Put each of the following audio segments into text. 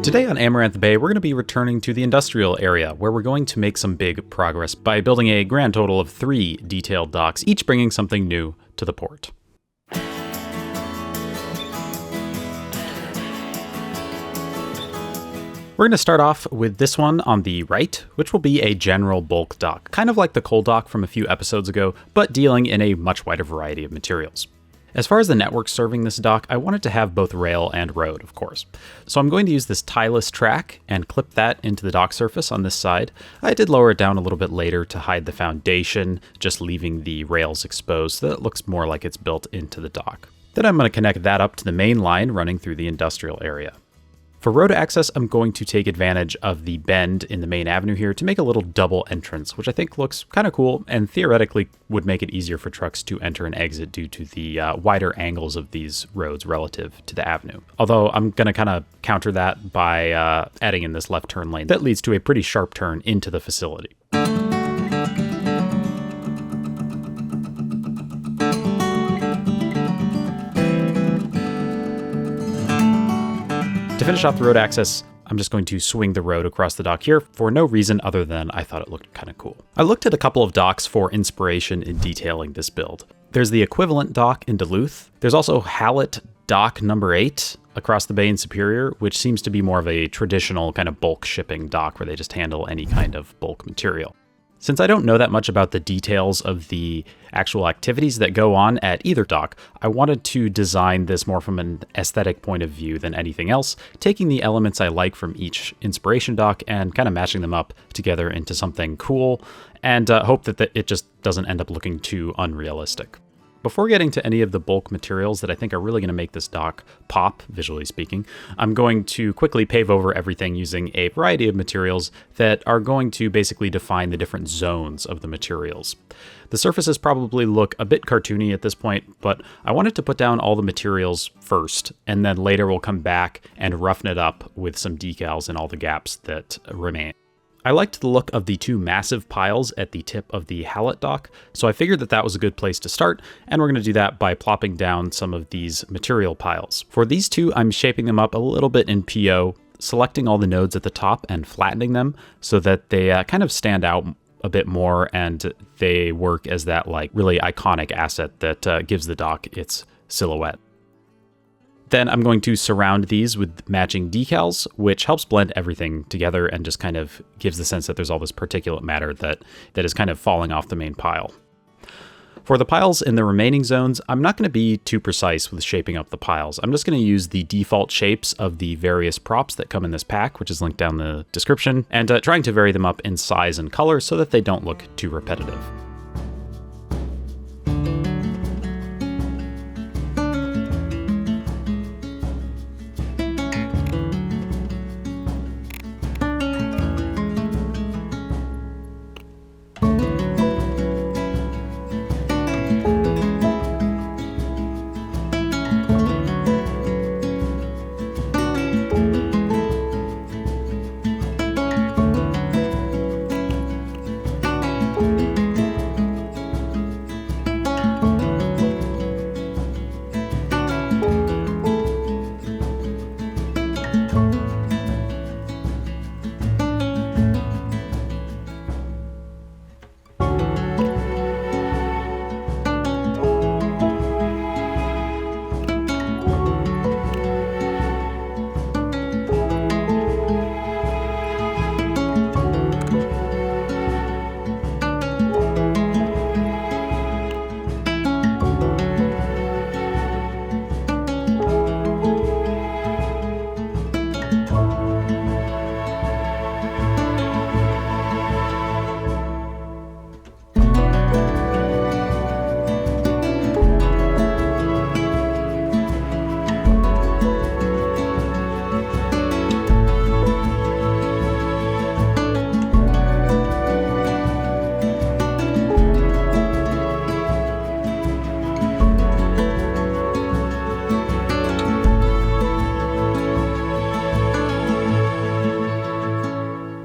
Today on Amaranth Bay, we're going to be returning to the industrial area, where we're going to make some big progress by building a grand total of 3 detailed docks, each bringing something new to the port. We're going to start off with this one on the right, which will be a general bulk dock, kind of like the coal dock from a few episodes ago, but dealing in a much wider variety of materials. As far as the network serving this dock, I wanted to have both rail and road, of course. So I'm going to use this tieless track and clip that into the dock surface on this side. I did lower it down a little bit later to hide the foundation, just leaving the rails exposed so that it looks more like it's built into the dock. Then I'm going to connect that up to the main line running through the industrial area. For road access, I'm going to take advantage of the bend in the main avenue here to make a little double entrance, which I think looks kind of cool and theoretically would make it easier for trucks to enter and exit due to the wider angles of these roads relative to the avenue. Although I'm going to kind of counter that by adding in this left turn lane that leads to a pretty sharp turn into the facility. To finish off the road access, I'm just going to swing the road across the dock here for no reason other than I thought it looked kind of cool. I looked at a couple of docks for inspiration in detailing this build. There's the equivalent dock in Duluth. There's also Hallett Dock number 8 across the bay in Superior, which seems to be more of a traditional kind of bulk shipping dock where they just handle any kind of bulk material. Since I don't know that much about the details of the actual activities that go on at either dock, I wanted to design this more from an aesthetic point of view than anything else, taking the elements I like from each inspiration dock and kind of matching them up together into something cool, and hope that it just doesn't end up looking too unrealistic. Before getting to any of the bulk materials that I think are really going to make this dock pop, visually speaking, I'm going to quickly pave over everything using a variety of materials that are going to basically define the different zones of the materials. The surfaces probably look a bit cartoony at this point, but I wanted to put down all the materials first, and then later we'll come back and roughen it up with some decals in all the gaps that remain. I liked the look of the 2 massive piles at the tip of the Hallett dock, so I figured that was a good place to start, and we're going to do that by plopping down some of these material piles. For these 2, I'm shaping them up a little bit in PO, selecting all the nodes at the top and flattening them so that they kind of stand out a bit more and they work as that really iconic asset that gives the dock its silhouette. Then I'm going to surround these with matching decals, which helps blend everything together and just kind of gives the sense that there's all this particulate matter that is kind of falling off the main pile. For the piles in the remaining zones, I'm not going to be too precise with shaping up the piles. I'm just going to use the default shapes of the various props that come in this pack, which is linked down the description, and trying to vary them up in size and color so that they don't look too repetitive.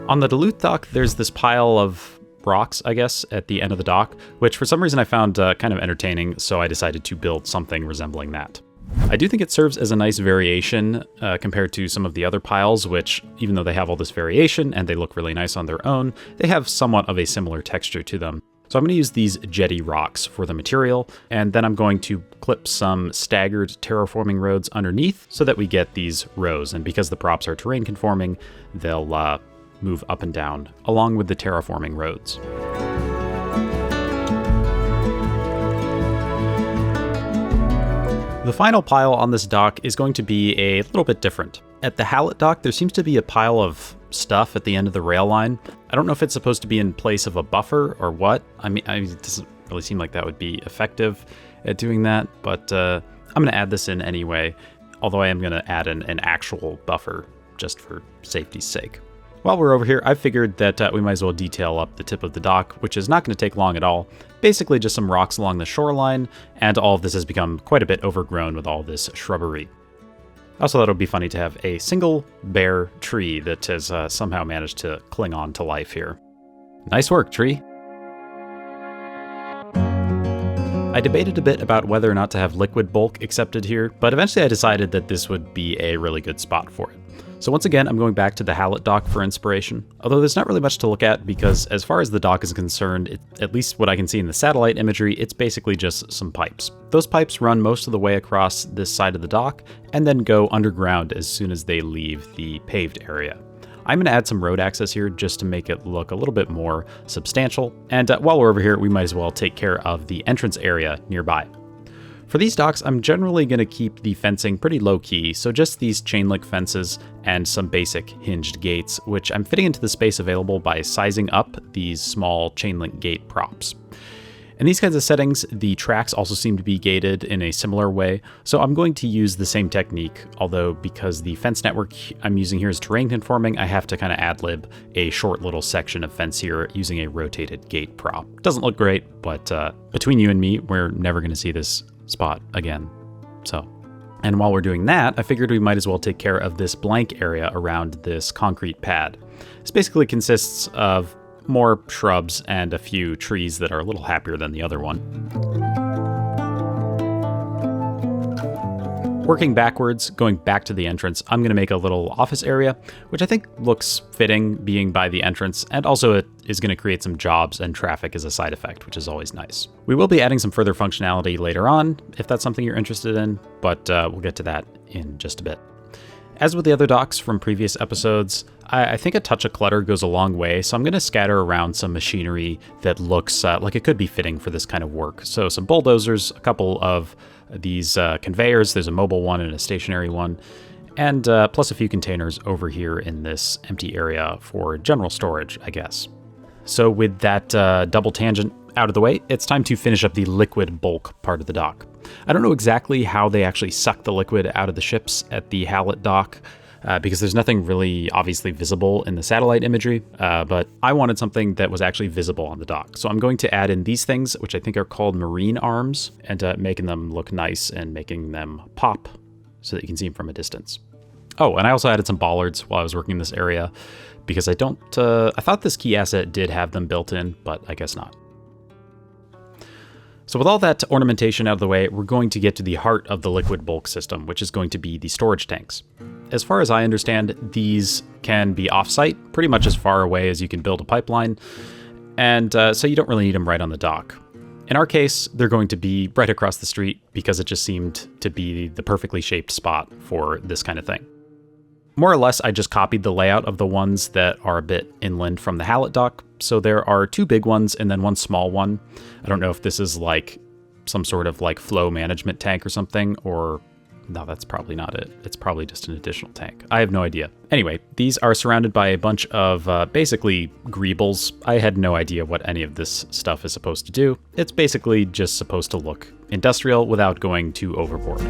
On the Duluth dock, there's this pile of rocks, I guess, at the end of the dock, which for some reason I found kind of entertaining, so I decided to build something resembling that. I do think it serves as a nice variation compared to some of the other piles, which, even though they have all this variation and they look really nice on their own, they have somewhat of a similar texture to them. So I'm going to use these jetty rocks for the material, and then I'm going to clip some staggered terraforming roads underneath so that we get these rows. And because the props are terrain conforming, they'll move up and down along with the terraforming roads. The final pile on this dock is going to be a little bit different. At the Hallett dock, there seems to be a pile of stuff at the end of the rail line. I don't know if it's supposed to be in place of a buffer or what. I mean, it doesn't really seem like that would be effective at doing that, but I'm going to add this in anyway, although I am going to add an actual buffer just for safety's sake. While we're over here, I figured that we might as well detail up the tip of the dock, which is not going to take long at all. Basically just some rocks along the shoreline, and all of this has become quite a bit overgrown with all this shrubbery. I also thought it would be funny to have a single bare tree that has somehow managed to cling on to life here. Nice work, tree. I debated a bit about whether or not to have liquid bulk accepted here, but eventually I decided that this would be a really good spot for it. So once again, I'm going back to the Hallett dock for inspiration, although there's not really much to look at because as far as the dock is concerned, at least what I can see in the satellite imagery, it's basically just some pipes. Those pipes run most of the way across this side of the dock and then go underground as soon as they leave the paved area. I'm going to add some road access here just to make it look a little bit more substantial, and while we're over here, we might as well take care of the entrance area nearby. For these docks, I'm generally going to keep the fencing pretty low-key, so just these chain link fences and some basic hinged gates, which I'm fitting into the space available by sizing up these small chain link gate props. In these kinds of settings, the tracks also seem to be gated in a similar way, so I'm going to use the same technique, although because the fence network I'm using here is terrain conforming, I have to kind of ad-lib a short little section of fence here using a rotated gate prop. Doesn't look great, but between you and me, we're never going to see this spot again. And while we're doing that, I figured we might as well take care of this blank area around this concrete pad. This basically consists of more shrubs and a few trees that are a little happier than the other one. Working backwards, going back to the entrance, I'm going to make a little office area, which I think looks fitting being by the entrance, and also it is going to create some jobs and traffic as a side effect, which is always nice. We will be adding some further functionality later on, if that's something you're interested in, but we'll get to that in just a bit. As with the other docks from previous episodes, I think a touch of clutter goes a long way, so I'm going to scatter around some machinery that looks like it could be fitting for this kind of work. So some bulldozers, a couple of these conveyors, there's a mobile one and a stationary one, and plus a few containers over here in this empty area for general storage, I guess. So with that double tangent out of the way, it's time to finish up the liquid bulk part of the dock. I don't know exactly how they actually suck the liquid out of the ships at the Hallett dock, because there's nothing really obviously visible in the satellite imagery, but I wanted something that was actually visible on the dock. So I'm going to add in these things, which I think are called marine arms, and making them look nice and making them pop so that you can see them from a distance. Oh, and I also added some bollards while I was working in this area, because I thought this key asset did have them built in, but I guess not. So with all that ornamentation out of the way, we're going to get to the heart of the liquid bulk system, which is going to be the storage tanks. As far as I understand, these can be off-site, pretty much as far away as you can build a pipeline, and so you don't really need them right on the dock. In our case, they're going to be right across the street because it just seemed to be the perfectly shaped spot for this kind of thing. More or less, I just copied the layout of the ones that are a bit inland from the Hallett dock. So there are two big ones and then one small one. I don't know if this is like some sort of like flow management tank or something, or no, that's probably not it. It's probably just an additional tank. I have no idea. Anyway, these are surrounded by a bunch of basically greebles. I had no idea what any of this stuff is supposed to do. It's basically just supposed to look industrial without going too overboard.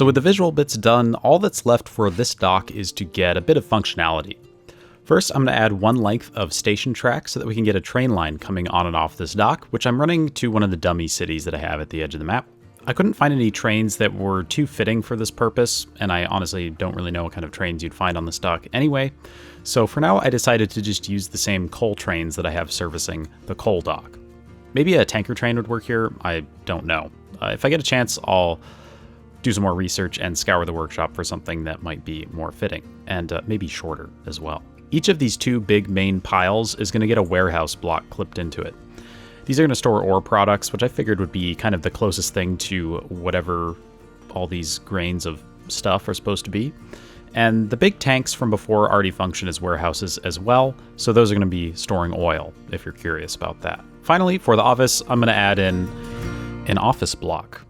So with the visual bits done, all that's left for this dock is to get a bit of functionality. First, I'm going to add one length of station track so that we can get a train line coming on and off this dock, which I'm running to one of the dummy cities that I have at the edge of the map. I couldn't find any trains that were too fitting for this purpose, and I honestly don't really know what kind of trains you'd find on this dock anyway. So for now, I decided to just use the same coal trains that I have servicing the coal dock. Maybe a tanker train would work here, I don't know. If I get a chance, I'll do some more research and scour the workshop for something that might be more fitting, and maybe shorter as well. Each of these two big main piles is going to get a warehouse block clipped into it. These are going to store ore products, which I figured would be kind of the closest thing to whatever all these grains of stuff are supposed to be. And the big tanks from before already function as warehouses as well, so those are going to be storing oil, if you're curious about that. Finally, for the office, I'm going to add in an office block.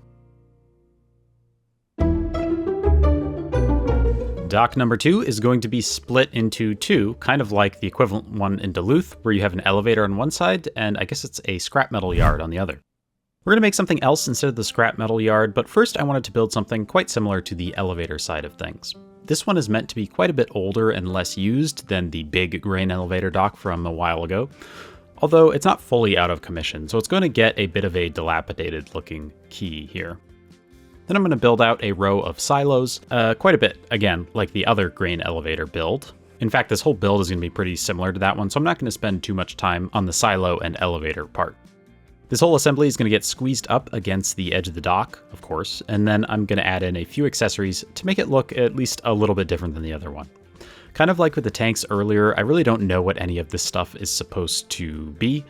Dock number 2 is going to be split into two, kind of like the equivalent one in Duluth, where you have an elevator on one side, and I guess it's a scrap metal yard on the other. We're going to make something else instead of the scrap metal yard, but first I wanted to build something quite similar to the elevator side of things. This one is meant to be quite a bit older and less used than the big grain elevator dock from a while ago, although it's not fully out of commission, so it's going to get a bit of a dilapidated looking quay here. Then I'm going to build out a row of silos, quite a bit, again, like the other grain elevator build. In fact, this whole build is going to be pretty similar to that one, so I'm not going to spend too much time on the silo and elevator part. This whole assembly is going to get squeezed up against the edge of the dock, of course, and then I'm going to add in a few accessories to make it look at least a little bit different than the other one. Kind of like with the tanks earlier, I really don't know what any of this stuff is supposed to be.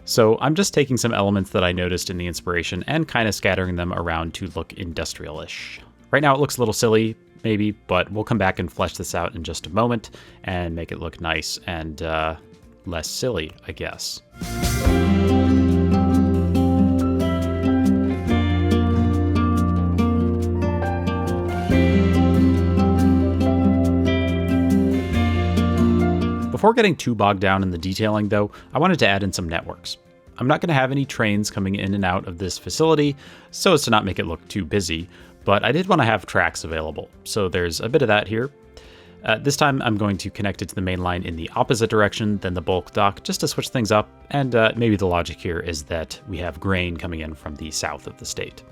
So I'm just taking some elements that I noticed in the inspiration and kind of scattering them around to look industrial-ish. Right now it looks a little silly, maybe, but we'll come back and flesh this out in just a moment and make it look nice and less silly, I guess. Before getting too bogged down in the detailing though, I wanted to add in some networks. I'm not going to have any trains coming in and out of this facility so as to not make it look too busy, but I did want to have tracks available, so there's a bit of that here. This time I'm going to connect it to the main line in the opposite direction than the bulk dock just to switch things up, and maybe the logic here is that we have grain coming in from the south of the state.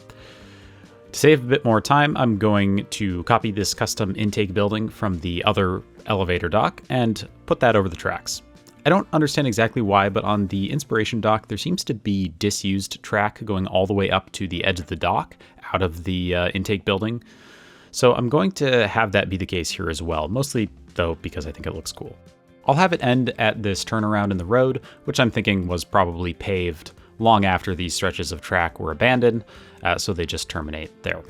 To save a bit more time, I'm going to copy this custom intake building from the other elevator dock and put that over the tracks. I don't understand exactly why, but on the inspiration dock, there seems to be disused track going all the way up to the edge of the dock out of the intake building. So I'm going to have that be the case here as well, mostly though because I think it looks cool. I'll have it end at this turnaround in the road, which I'm thinking was probably paved long after these stretches of track were abandoned, so they just terminate there.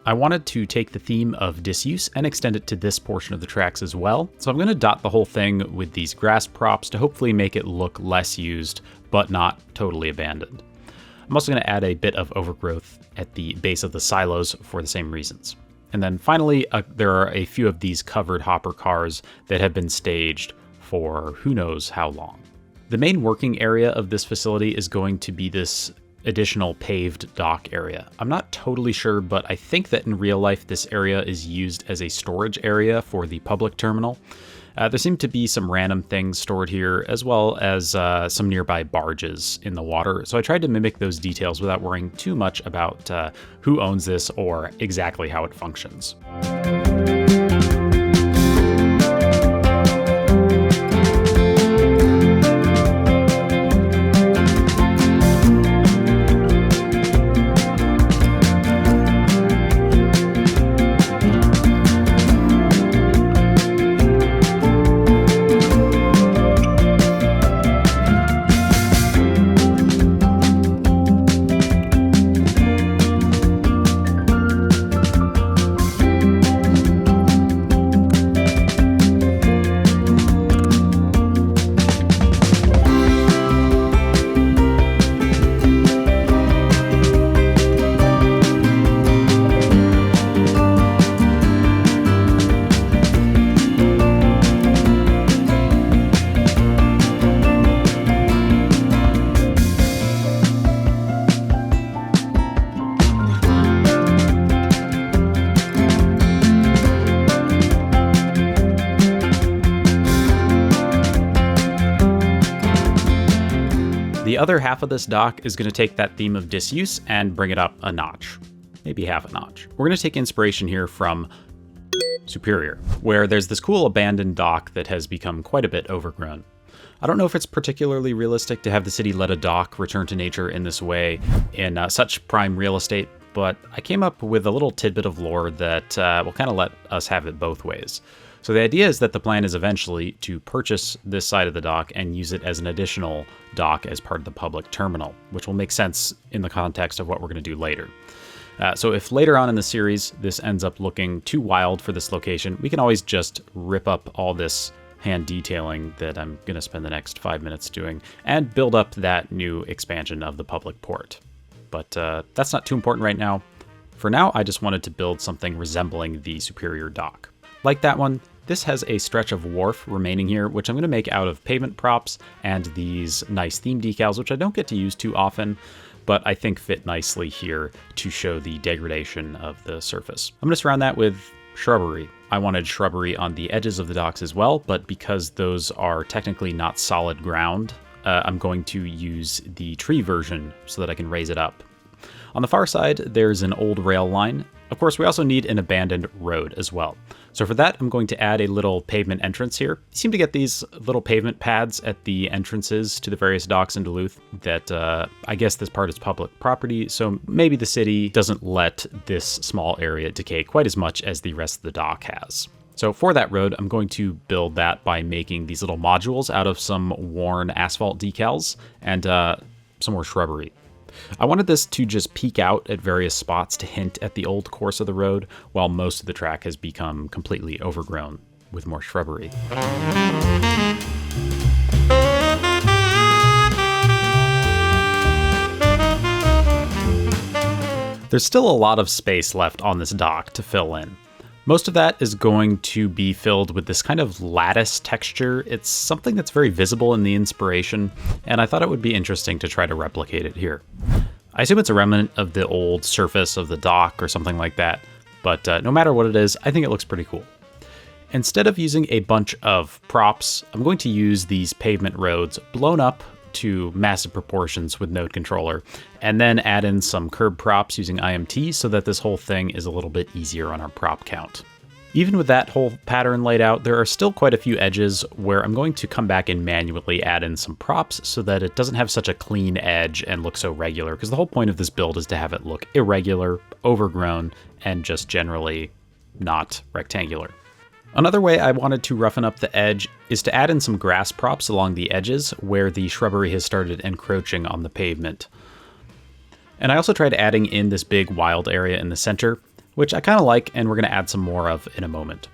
I wanted to take the theme of disuse and extend it to this portion of the tracks as well, so I'm going to dot the whole thing with these grass props to hopefully make it look less used, but not totally abandoned. I'm also going to add a bit of overgrowth at the base of the silos for the same reasons. And then finally, there are a few of these covered hopper cars that have been staged for who knows how long. The main working area of this facility is going to be this additional paved dock area. I'm not totally sure, but I think that in real life this area is used as a storage area for the public terminal. There seem to be some random things stored here, as well as some nearby barges in the water, so I tried to mimic those details without worrying too much about who owns this or exactly how it functions. The other half of this dock is going to take that theme of disuse and bring it up a notch, maybe half a notch. We're going to take inspiration here from Superior, where there's this cool abandoned dock that has become quite a bit overgrown. I don't know if it's particularly realistic to have the city let a dock return to nature in this way in such prime real estate, but I came up with a little tidbit of lore that will kind of let us have it both ways. So the idea is that the plan is eventually to purchase this side of the dock and use it as an additional dock as part of the public terminal, which will make sense in the context of what we're going to do later. So if later on in the series this ends up looking too wild for this location, we can always just rip up all this hand detailing that I'm going to spend the next 5 minutes doing and build up that new expansion of the public port. But that's not too important right now. For now, I just wanted to build something resembling the Superior dock. Like that one, this has a stretch of wharf remaining here, which I'm going to make out of pavement props and these nice theme decals, which I don't get to use too often, but I think fit nicely here to show the degradation of the surface. I'm going to surround that with shrubbery. I wanted shrubbery on the edges of the docks as well, but because those are technically not solid ground, I'm going to use the tree version so that I can raise it up. On the far side, there's an old rail line. Of course, we also need an abandoned road as well. So for that, I'm going to add a little pavement entrance here. You seem to get these little pavement pads at the entrances to the various docks in Duluth that I guess this part is public property, so maybe the city doesn't let this small area decay quite as much as the rest of the dock has. So for that road, I'm going to build that by making these little modules out of some worn asphalt decals and some more shrubbery. I wanted this to just peek out at various spots to hint at the old course of the road, while most of the track has become completely overgrown with more shrubbery. There's still a lot of space left on this dock to fill in. Most of that is going to be filled with this kind of lattice texture. It's something that's very visible in the inspiration, and I thought it would be interesting to try to replicate it here. I assume it's a remnant of the old surface of the dock or something like that, but no matter what it is, I think it looks pretty cool. Instead of using a bunch of props, I'm going to use these pavement roads blown up to massive proportions with node controller, and then add in some curb props using IMT so that this whole thing is a little bit easier on our prop count. Even with that whole pattern laid out, there are still quite a few edges where I'm going to come back and manually add in some props so that it doesn't have such a clean edge and look so regular, because the whole point of this build is to have it look irregular, overgrown, and just generally not rectangular. Another way I wanted to roughen up the edge is to add in some grass props along the edges where the shrubbery has started encroaching on the pavement. And I also tried adding in this big wild area in the center, which I kind of like, and we're going to add some more of in a moment.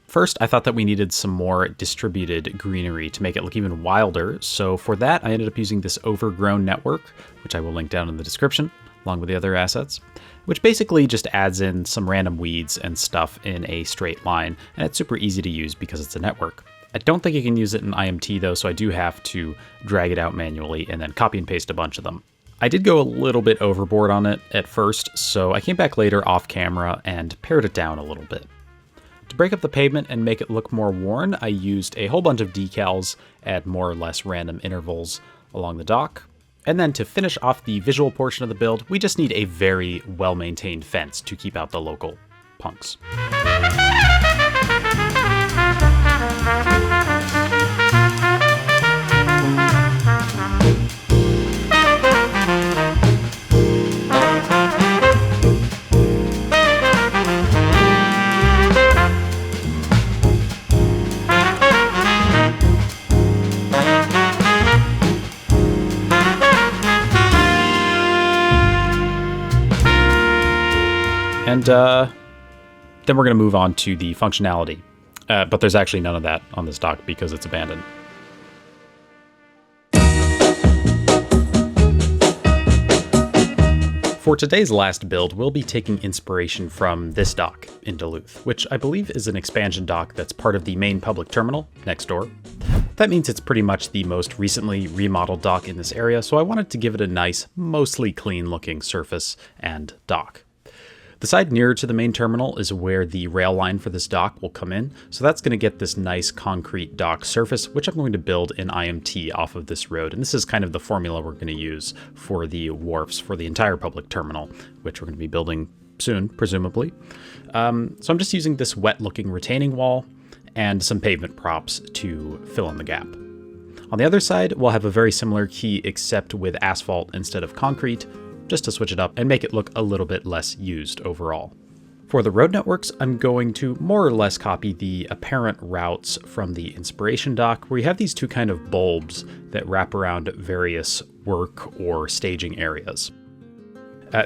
First, I thought that we needed some more distributed greenery to make it look even wilder, so for that I ended up using this overgrown network, which I will link down in the description, along with the other assets, which basically just adds in some random weeds and stuff in a straight line, and it's super easy to use because it's a network. I don't think you can use it in IMT though, so I do have to drag it out manually and then copy and paste a bunch of them. I did go a little bit overboard on it at first, so I came back later off camera and pared it down a little bit. To break up the pavement and make it look more worn, I used a whole bunch of decals at more or less random intervals along the dock. And then to finish off the visual portion of the build, we just need a very well-maintained fence to keep out the local punks. And then we're going to move on to the functionality. But there's actually none of that on this dock because it's abandoned. For today's last build, we'll be taking inspiration from this dock in Duluth, which I believe is an expansion dock that's part of the main public terminal next door. That means it's pretty much the most recently remodeled dock in this area, so I wanted to give it a nice, mostly clean looking surface and dock. The side nearer to the main terminal is where the rail line for this dock will come in, so that's going to get this nice concrete dock surface, which I'm going to build in IMT off of this road. And this is kind of the formula we're going to use for the wharfs for the entire public terminal, which we're going to be building soon, presumably. So I'm just using this wet-looking retaining wall and some pavement props to fill in the gap. On the other side, we'll have a very similar quay except with asphalt instead of concrete, just to switch it up and make it look a little bit less used overall. For the road networks, I'm going to more or less copy the apparent routes from the Inspiration dock, where you have these two kind of bulbs that wrap around various work or staging areas.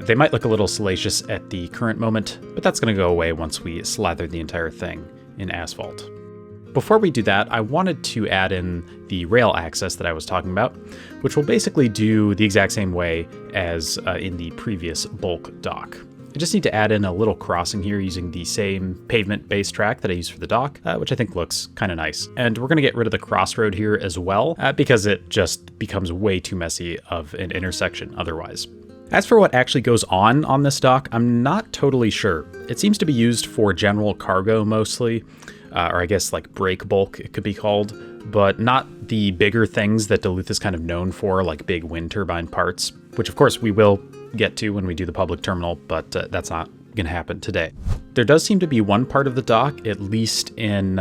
They might look a little salacious at the current moment, but that's going to go away once we slather the entire thing in asphalt. Before we do that, I wanted to add in the rail access that I was talking about, which will basically do the exact same way as in the previous bulk dock. I just need to add in a little crossing here using the same pavement-based track that I used for the dock, which I think looks kind of nice. And we're going to get rid of the crossroad here as well, because it just becomes way too messy of an intersection otherwise. As for what actually goes on this dock, I'm not totally sure. It seems to be used for general cargo mostly, or I guess like break bulk it could be called, but not the bigger things that Duluth is kind of known for, like big wind turbine parts, which of course we will get to when we do the public terminal, but that's not going to happen today. There does seem to be one part of the dock, at least in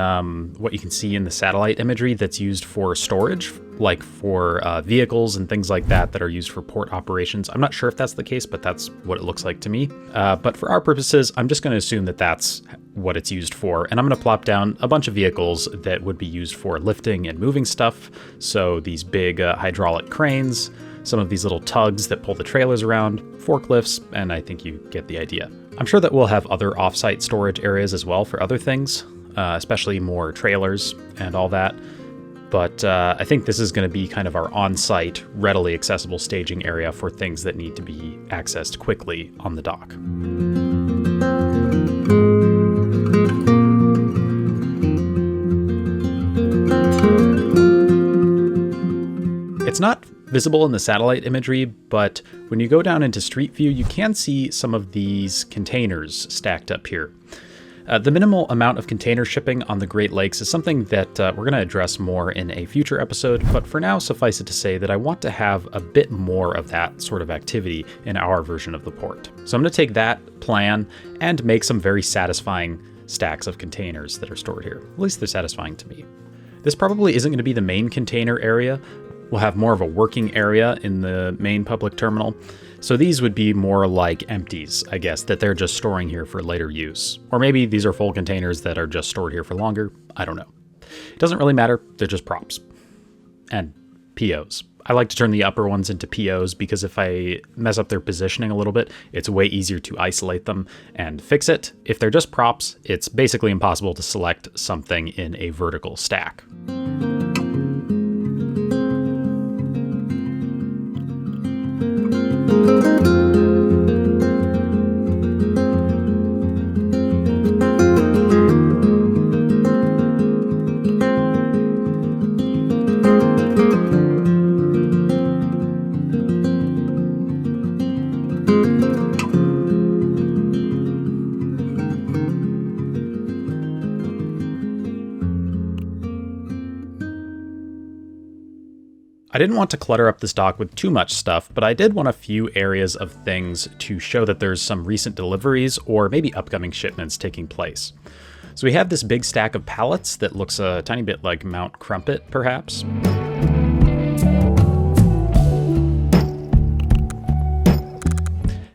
what you can see in the satellite imagery, that's used for storage, like for vehicles and things like that are used for port operations. I'm not sure if that's the case, but that's what it looks like to me. But for our purposes, I'm just going to assume that that's what it's used for. And I'm going to plop down a bunch of vehicles that would be used for lifting and moving stuff. So these big hydraulic cranes, some of these little tugs that pull the trailers around, forklifts, and I think you get the idea. I'm sure that we'll have other off-site storage areas as well for other things, especially more trailers and all that. But I think this is going to be kind of our on-site, readily accessible staging area for things that need to be accessed quickly on the dock. It's not visible in the satellite imagery, but when you go down into Street View, you can see some of these containers stacked up here. The minimal amount of container shipping on the Great Lakes is something that we're going to address more in a future episode, but for now, suffice it to say that I want to have a bit more of that sort of activity in our version of the port. So I'm going to take that plan and make some very satisfying stacks of containers that are stored here. At least they're satisfying to me. This probably isn't going to be the main container area. We'll have more of a working area in the main public terminal. So these would be more like empties, I guess, that they're just storing here for later use. Or maybe these are full containers that are just stored here for longer. I don't know. It doesn't really matter. They're just props. And POs. I like to turn the upper ones into POs because if I mess up their positioning a little bit, it's way easier to isolate them and fix it. If they're just props, it's basically impossible to select something in a vertical stack. I didn't want to clutter up this dock with too much stuff, but I did want a few areas of things to show that there's some recent deliveries or maybe upcoming shipments taking place. So we have this big stack of pallets that looks a tiny bit like Mount Crumpet, perhaps.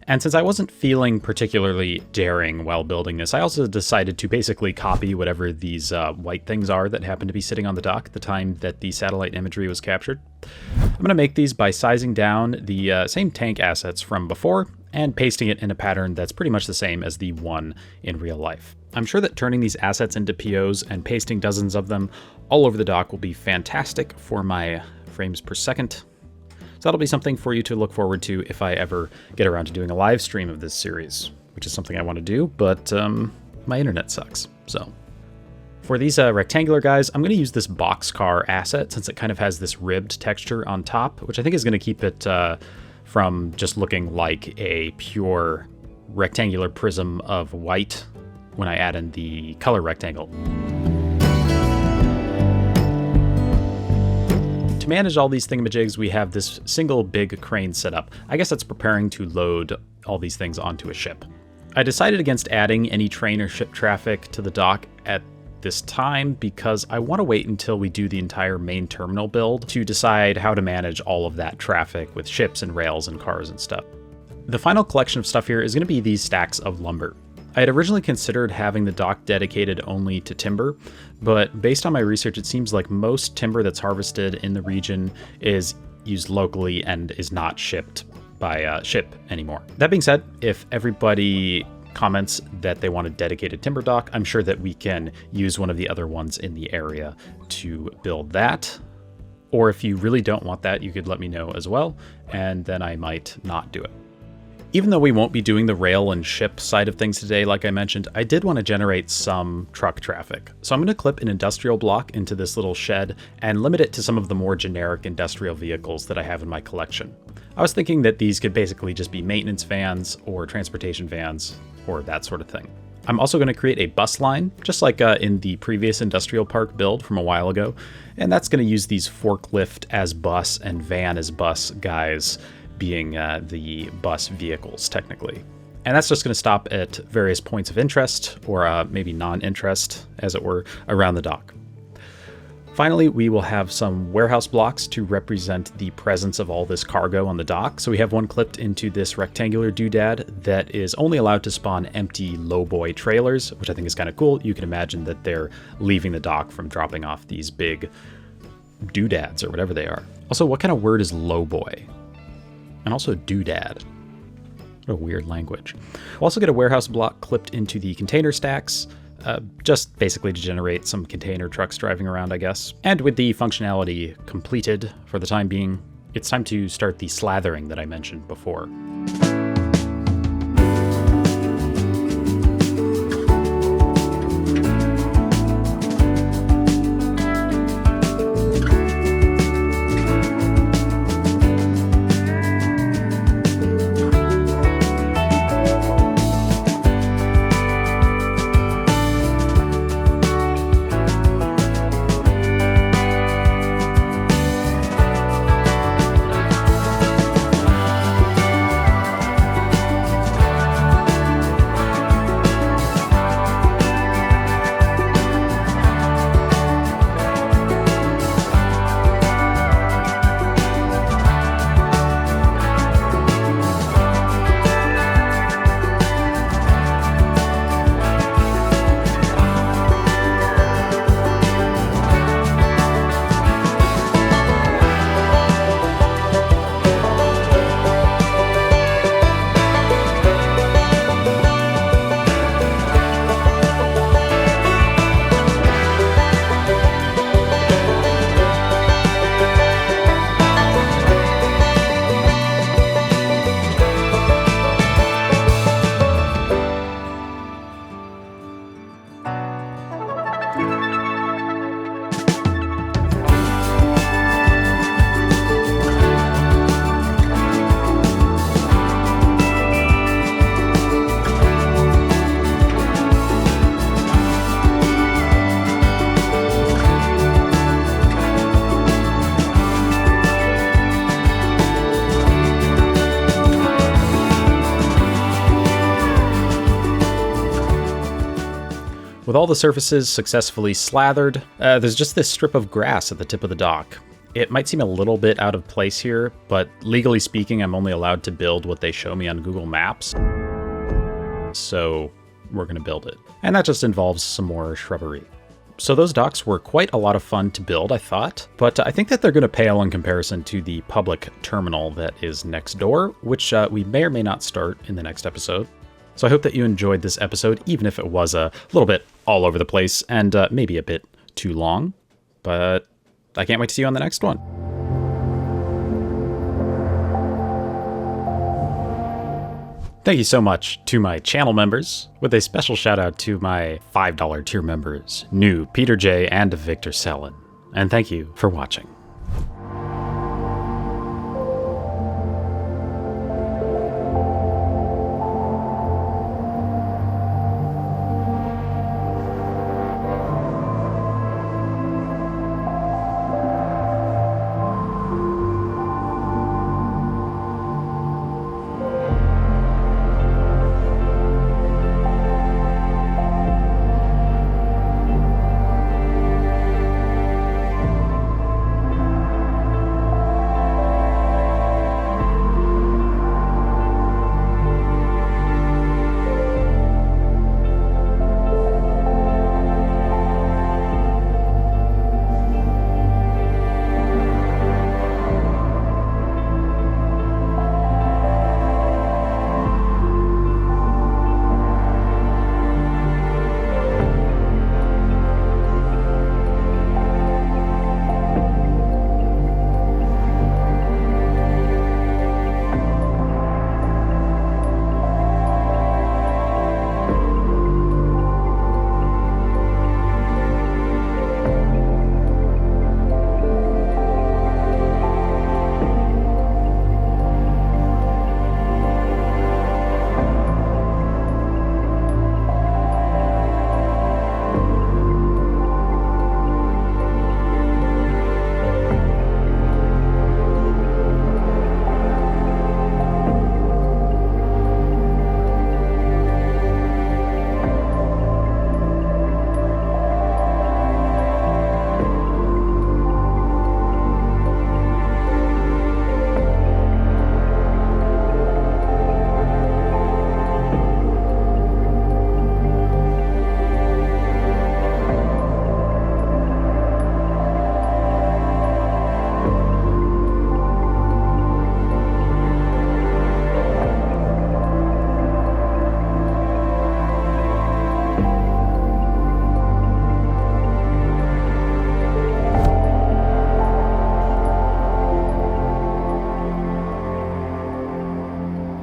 And since I wasn't feeling particularly daring while building this, I also decided to basically copy whatever these white things are that happen to be sitting on the dock at the time that the satellite imagery was captured. I'm going to make these by sizing down the same tank assets from before and pasting it in a pattern that's pretty much the same as the one in real life. I'm sure that turning these assets into POs and pasting dozens of them all over the dock will be fantastic for my frames per second. So that'll be something for you to look forward to if I ever get around to doing a live stream of this series, which is something I want to do, but my internet sucks. So for these rectangular guys, I'm going to use this boxcar asset since it kind of has this ribbed texture on top, which I think is going to keep it from just looking like a pure rectangular prism of white when I add in the color rectangle. To manage all these thingamajigs, we have this single big crane set up. I guess that's preparing to load all these things onto a ship. I decided against adding any train or ship traffic to the dock at this time because I want to wait until we do the entire main terminal build to decide how to manage all of that traffic with ships and rails and cars and stuff. The final collection of stuff here is going to be these stacks of lumber. I had originally considered having the dock dedicated only to timber, but based on my research, it seems like most timber that's harvested in the region is used locally and is not shipped by ship anymore. That being said, if everybody comments that they want a dedicated timber dock, I'm sure that we can use one of the other ones in the area to build that. Or if you really don't want that, you could let me know as well, and then I might not do it. Even though we won't be doing the rail and ship side of things today, like I mentioned, I did want to generate some truck traffic. So I'm going to clip an industrial block into this little shed and limit it to some of the more generic industrial vehicles that I have in my collection. I was thinking that these could basically just be maintenance vans or transportation vans or that sort of thing. I'm also going to create a bus line, just like in the previous industrial park build from a while ago, and that's going to use these forklift as bus and van as bus guys being the bus vehicles, technically. And that's just going to stop at various points of interest, or maybe non-interest, as it were, around the dock. Finally, we will have some warehouse blocks to represent the presence of all this cargo on the dock. So we have one clipped into this rectangular doodad that is only allowed to spawn empty lowboy trailers, which I think is kind of cool. You can imagine that they're leaving the dock from dropping off these big doodads or whatever they are. Also, what kind of word is lowboy? And also doodad. What a weird language. We'll also get a warehouse block clipped into the container stacks, just basically to generate some container trucks driving around, I guess. And with the functionality completed for the time being, it's time to start the slathering that I mentioned before. With all the surfaces successfully slathered, there's just this strip of grass at the tip of the dock. It might seem a little bit out of place here, but legally speaking, I'm only allowed to build what they show me on Google Maps. So we're going to build it. And that just involves some more shrubbery. So those docks were quite a lot of fun to build, I thought, but I think that they're going to pale in comparison to the public terminal that is next door, which we may or may not start in the next episode. So I hope that you enjoyed this episode, even if it was a little bit all over the place and maybe a bit too long, but I can't wait to see you on the next one. Thank you so much to my channel members, with a special shout out to my $5 tier members, New, Peter J, and Victor Sellin. And thank you for watching.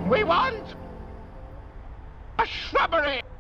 We want a shrubbery!